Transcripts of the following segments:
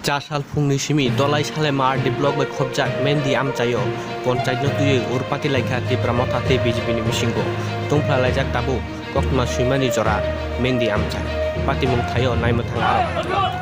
Casal Fungni Simi, Dolai Salemar, the blog by Kobjak, Mendi Amchayo, Ponchai no Tuye, Urpati Laikati, Pramotate, Bijibini Mishingo, Tumpla Lajak Tabu, Kokma Swimani Jora, Mendi Amchai, Patimung Tayo, Naimatangaro.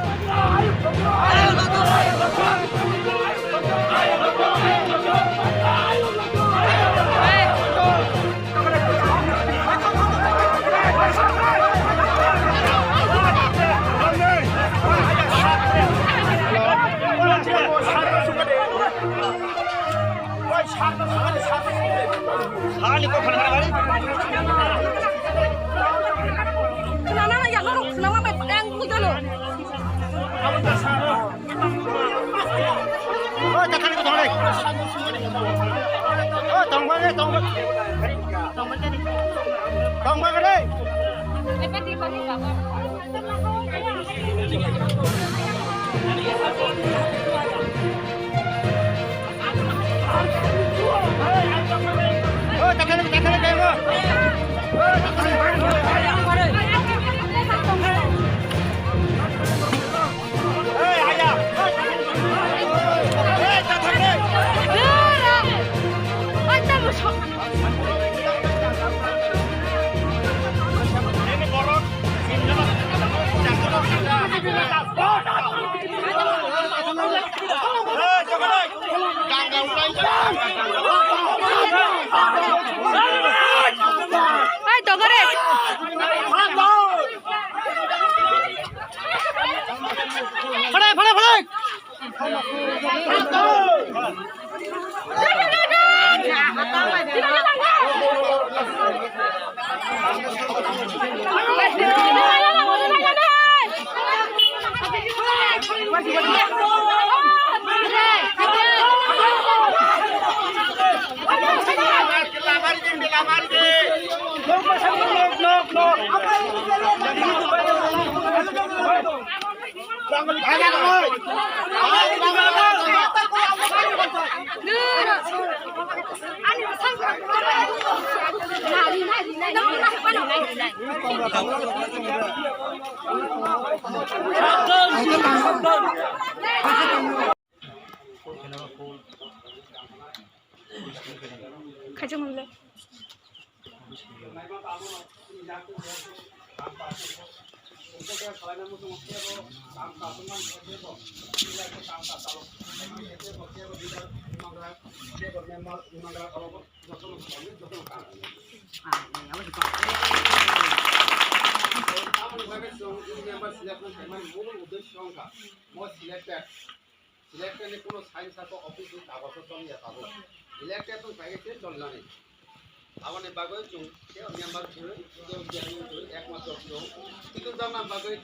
Awane bagoy chung ke member chhe ke chairman chhe ekmatro chung kitu dana bagoy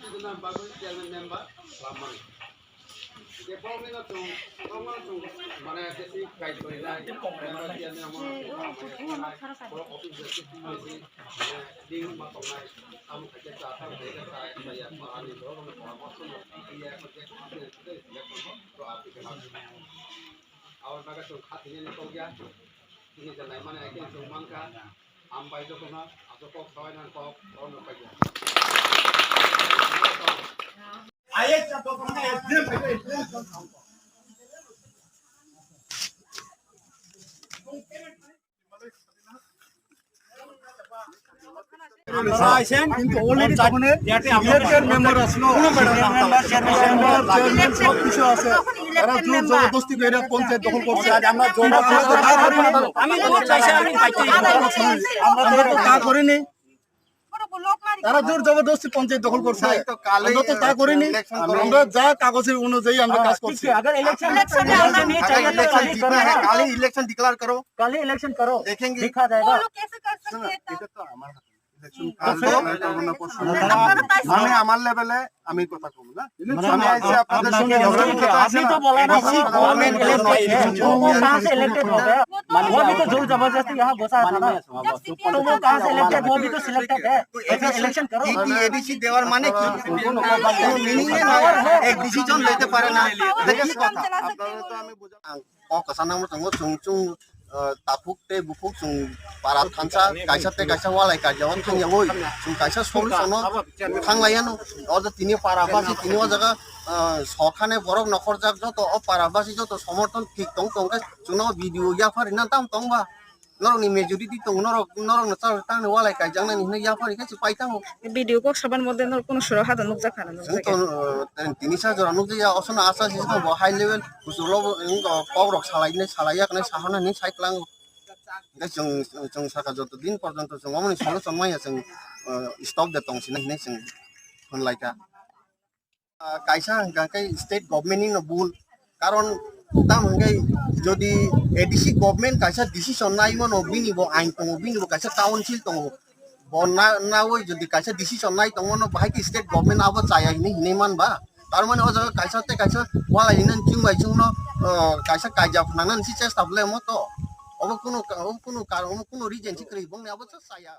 chairman member lamani ke pawmena chung mane desi guide kori na member chairman amar boro office desi desi ding ma tonai am thake chata dega sai bhaiya ani boro mane paramorsho iya ko je to aap ke naam aur baga chung khatine nikol gaya ini jangan mana yang cuma kan ampai itu kena atau kok kawan yang kok orang apa aja. Ayat satu kena ekstrem কিন্তু already তখন elected member আসলো chairman সব কিছু আছে এরা জোর জবরদস্তি করে পঞ্চায়েত দখল করছে আজ আমরা আমি চাইছি আমি আমরা তো তা করিনি তারা জোর জবরদস্তি পঞ্চায়েত দখল করছে আমরা তো তা করিনি আমরা যা কাগজের অনুযায়ী আমরা কাজ করছি কালি इलेक्शन डिक्लेयर करो कल इलेक्शन करो देखेंगे देखा जाएगा এটা তো আমার মানে আমার লেভেলে আমি কথা কম না আমি আইছি আপনাদের সঙ্গে আপনি তো বলা না गवर्नमेंट कहां से इलेक्टेड हो गया वो भी तो जोर जबरदस्ती यहां बसा था ना तो वो कहां से इलेक्टेड वो भी तो सिलेक्टेड है इलेक्शन करो एबीसी দেওয়ার মানে কি মিনিং है एक डिसीजन लेते পারে না দেখেন কথা আপনারা তো আমি বুঝা ও কাসানা মত চুং tapuk te bufuk sung para thansa kaisa walai kajawan thangya oi sung kaisa solution no thanglayan oda tini para basi tini o jaga sokhane borok nokhor jak joto o para basi joto somorthon thik tong tong ka chuna video ya phari na tam tong ba norok ni majority tong norok na char tang walai kajang na ni ya phari ka chi pai tang video কক সবার মধ্যে কোনো সরো হাদা নুক জাখানা নুক sung জায়গা to tini sa jora nuk ya osona asa si bo high level kusulo kok rok salaiya kana sahana ni saiklang jeng saka joto din porjonto jeng omoni solution maya jeng stop de tong sini ni jeng honlai ka kaisa hangka kai state government ni no bul karon tam hangkai jodi ADC government kaisa decision nai mo no bini bo ain tong bini bo kaisa council tong bo na oi jodi kaisa decision nai tong no bahai ki state government abo chaya ni man ba tar mane o jaga kaisa wala hinan chingbai chung no kaisa kaija phnanan si chesta ble mo to obo kuno karon kuno reason si kri bong ne abo saya